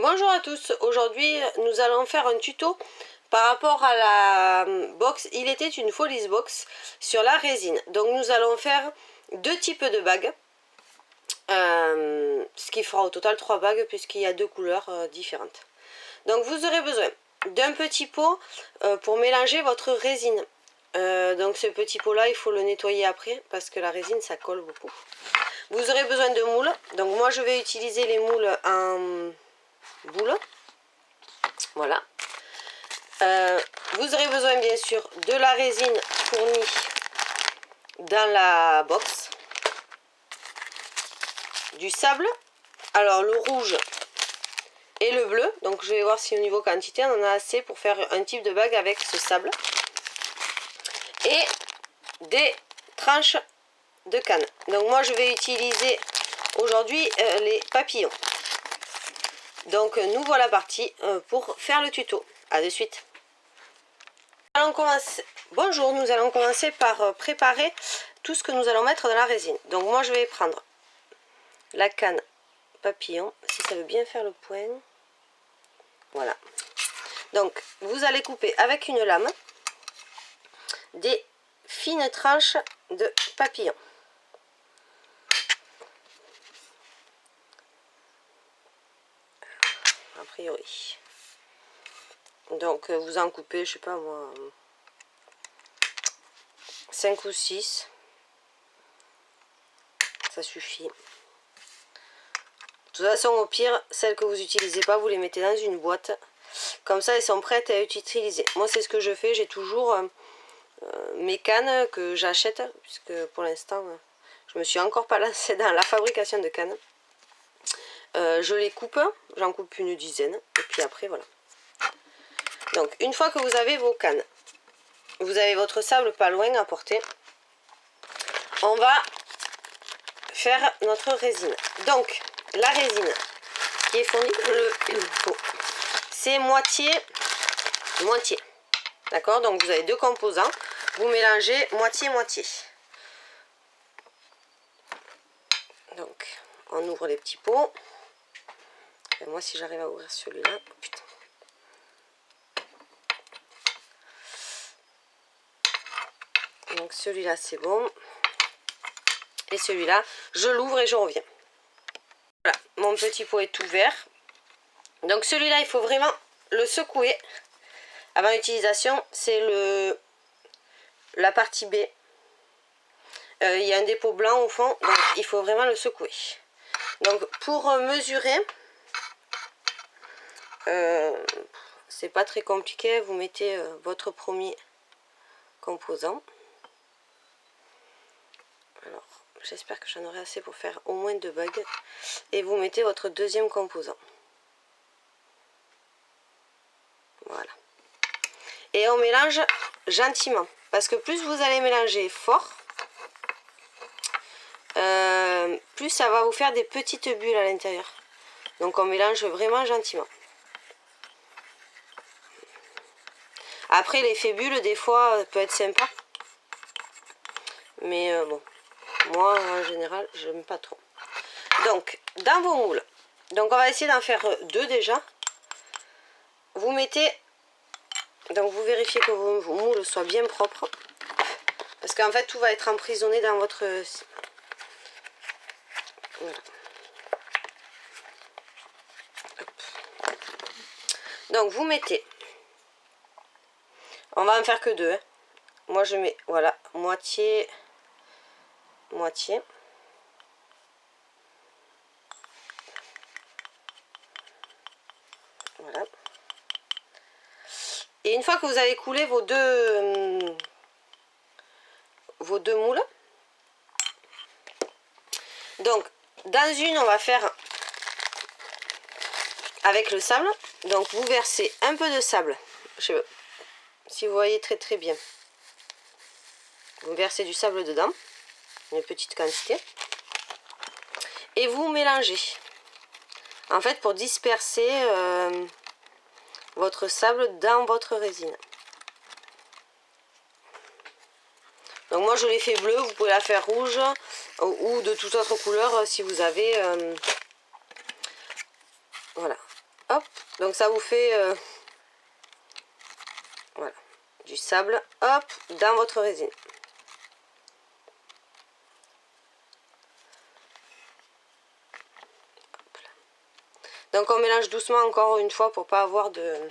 Bonjour à tous, aujourd'hui nous allons faire un tuto par rapport à la box Il était une Folies box sur la résine. Donc nous allons faire deux types de bagues, ce qui fera au total 3 bagues puisqu'il y a deux couleurs différentes. Donc vous aurez besoin d'un petit pot pour mélanger votre résine. Donc ce petit pot là il faut le nettoyer après parce que la résine ça colle beaucoup. Vous aurez besoin de moules, donc moi je vais utiliser les moules en boule. Voilà. Vous aurez besoin bien sûr de la résine fournie dans la box, du sable, alors le rouge et le bleu, donc je vais voir si au niveau quantité on en a assez pour faire un type de bague avec ce sable, et des tranches de canne. Donc moi je vais utiliser aujourd'hui les papillons. Donc nous voilà partis pour faire le tuto. À de suite. Bonjour, nous allons commencer par préparer tout ce que nous allons mettre dans la résine. Donc moi je vais prendre la canne papillon, si ça veut bien faire le point. Voilà. Donc vous allez couper avec une lame des fines tranches de papillon. A priori. Donc vous en coupez, je sais pas moi, 5 ou 6. Ça suffit. De toute façon, au pire, celles que vous n'utilisez pas, vous les mettez dans une boîte. Comme ça, elles sont prêtes à être utilisées. Moi, c'est ce que je fais. J'ai toujours mes cannes que j'achète, puisque pour l'instant, je me suis encore pas lancée dans la fabrication de cannes. Je les coupe, j'en coupe une dizaine, et puis après, voilà. Donc, une fois que vous avez vos cannes, vous avez votre sable pas loin à porter. On va faire notre résine. Donc, la résine qui est fournie dans le pot, c'est moitié. D'accord? Donc vous avez deux composants, vous mélangez moitié-moitié. Donc on ouvre les petits pots. Et moi si j'arrive à ouvrir celui-là, putain. Donc celui-là c'est bon. Et celui-là, je l'ouvre et je reviens. Voilà, mon petit pot est ouvert. Donc celui-là, il faut vraiment le secouer avant l'utilisation. C'est la partie B. Il y a un dépôt blanc au fond, donc il faut vraiment le secouer. Donc pour mesurer, c'est pas très compliqué. Vous mettez votre premier composant. Alors j'espère que j'en aurai assez pour faire au moins 2 bagues. Et vous mettez votre deuxième composant. Voilà. Et on mélange gentiment. Parce que plus vous allez mélanger fort, plus ça va vous faire des petites bulles à l'intérieur. Donc on mélange vraiment gentiment. Après l'effet bulle des fois peut être sympa. Mais bon, moi en général j'aime pas trop. Donc dans vos moules, donc on va essayer d'en faire 2 déjà. Vous mettez, donc vous vérifiez que vos moules soient bien propres. Parce qu'en fait tout va être emprisonné dans votre... Voilà. Donc vous mettez, on va en faire que 2, hein. Moi je mets, voilà, moitié. Voilà. Et une fois que vous avez coulé vos deux moules, donc dans une on va faire avec le sable. Donc vous versez un peu de sable, je sais pas si vous voyez très bien. Vous versez du sable dedans, une petite quantité, et vous mélangez. En fait pour disperser votre sable dans votre résine. Donc moi je l'ai fait bleu, vous pouvez la faire rouge ou de toute autre couleur si vous avez. Voilà. Hop, donc ça vous fait voilà, du sable, hop, dans votre résine. Donc on mélange doucement encore une fois pour pas avoir de...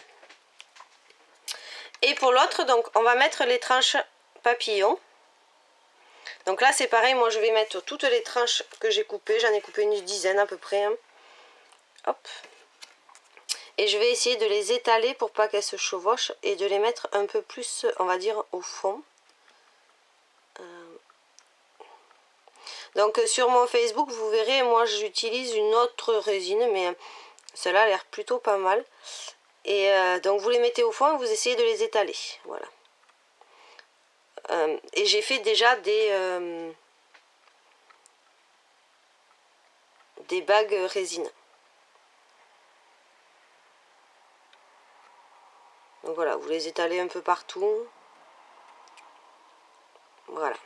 Et pour l'autre, donc on va mettre les tranches papillons. Donc là c'est pareil, moi je vais mettre toutes les tranches que j'ai coupées, j'en ai coupé une dizaine à peu près. Hein. Hop. Et je vais essayer de les étaler pour pas qu'elles se chevauchent et de les mettre un peu plus, on va dire, au fond. Donc sur mon Facebook, vous verrez, moi j'utilise une autre résine, mais celle-là a l'air plutôt pas mal. Et donc vous les mettez au fond et vous essayez de les étaler. Voilà. Et j'ai fait déjà des bagues résine. Donc voilà, vous les étalez un peu partout. Voilà.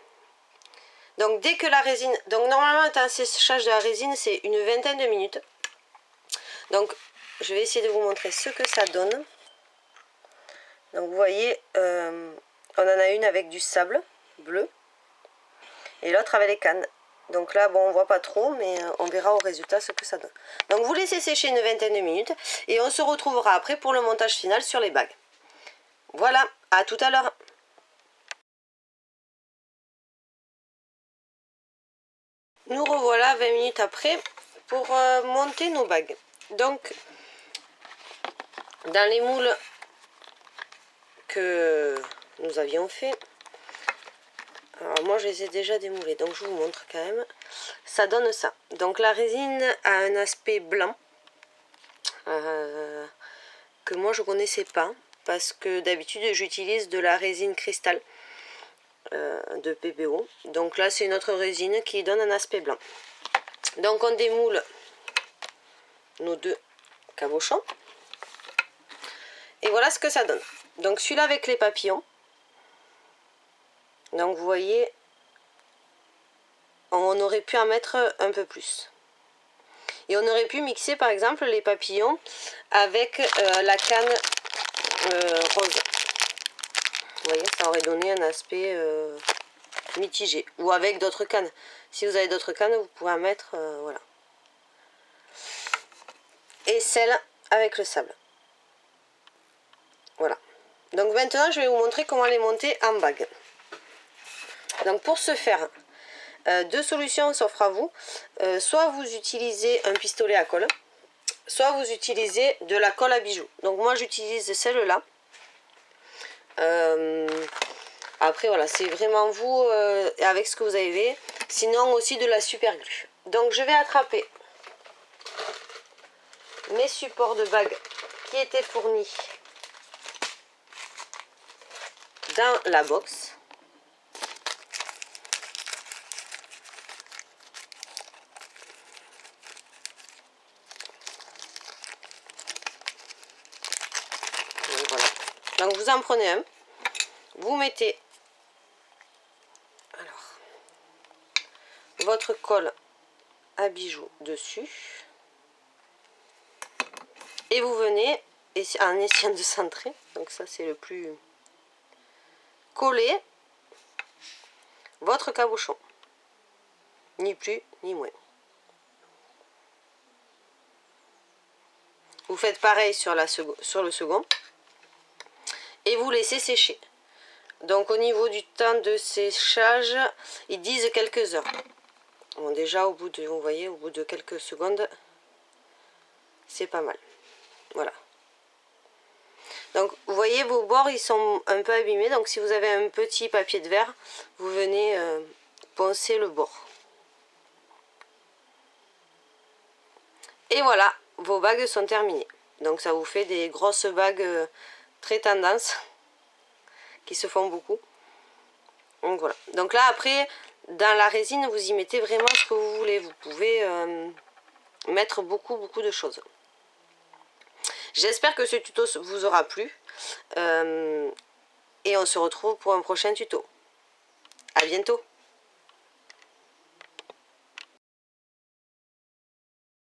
Donc dès que la résine... Donc normalement, le temps de séchage de la résine, c'est une vingtaine de minutes. Donc je vais essayer de vous montrer ce que ça donne. Donc vous voyez, on en a une avec du sable bleu. Et l'autre avec les cannes. Donc là, bon, on voit pas trop, mais on verra au résultat ce que ça donne. Donc vous laissez sécher une vingtaine de minutes. Et on se retrouvera après pour le montage final sur les bagues. Voilà, à tout à l'heure. Nous revoilà 20 minutes après pour monter nos bagues. Donc, dans les moules que nous avions fait, alors moi je les ai déjà démoulés, donc je vous montre quand même. Ça donne ça. Donc la résine a un aspect blanc que moi je connaissais pas parce que d'habitude j'utilise de la résine cristal de PBO. Donc là c'est une autre résine qui donne un aspect blanc. Donc on démoule nos deux cabochons. Et voilà ce que ça donne. Donc celui-là avec les papillons. Donc vous voyez, on aurait pu en mettre un peu plus. Et on aurait pu mixer par exemple les papillons avec la canne rose. Vous voyez, ça aurait donné un aspect mitigé. Ou avec d'autres cannes. Si vous avez d'autres cannes, vous pouvez en mettre, voilà. Et celle avec le sable. Voilà. Donc maintenant, je vais vous montrer comment les monter en bague. Donc pour ce faire, deux solutions s'offrent à vous. Soit vous utilisez un pistolet à colle, soit vous utilisez de la colle à bijoux. Donc moi j'utilise celle-là. Après voilà, c'est vraiment vous avec ce que vous avez. Sinon aussi de la super glue. Donc je vais attraper mes supports de bague qui étaient fournis dans la box. Voilà. Donc vous en prenez un, vous mettez alors votre colle à bijoux dessus et vous venez en essayant de centrer, donc ça c'est le plus, coller votre cabochon, ni plus ni moins. Vous faites pareil sur le second et vous laissez sécher. Donc au niveau du temps de séchage, ils disent quelques heures. Bon, déjà au bout de, vous voyez, au bout de quelques secondes, c'est pas mal. Voilà. Donc vous voyez, vos bords ils sont un peu abîmés, donc si vous avez un petit papier de verre, vous venez poncer le bord. Et voilà, vos bagues sont terminées. Donc ça vous fait des grosses bagues très tendance, qui se font beaucoup. Donc voilà. Donc là après, dans la résine, vous y mettez vraiment ce que vous voulez. Vous pouvez mettre beaucoup de choses. J'espère que ce tuto vous aura plu. Et on se retrouve pour un prochain tuto. À bientôt.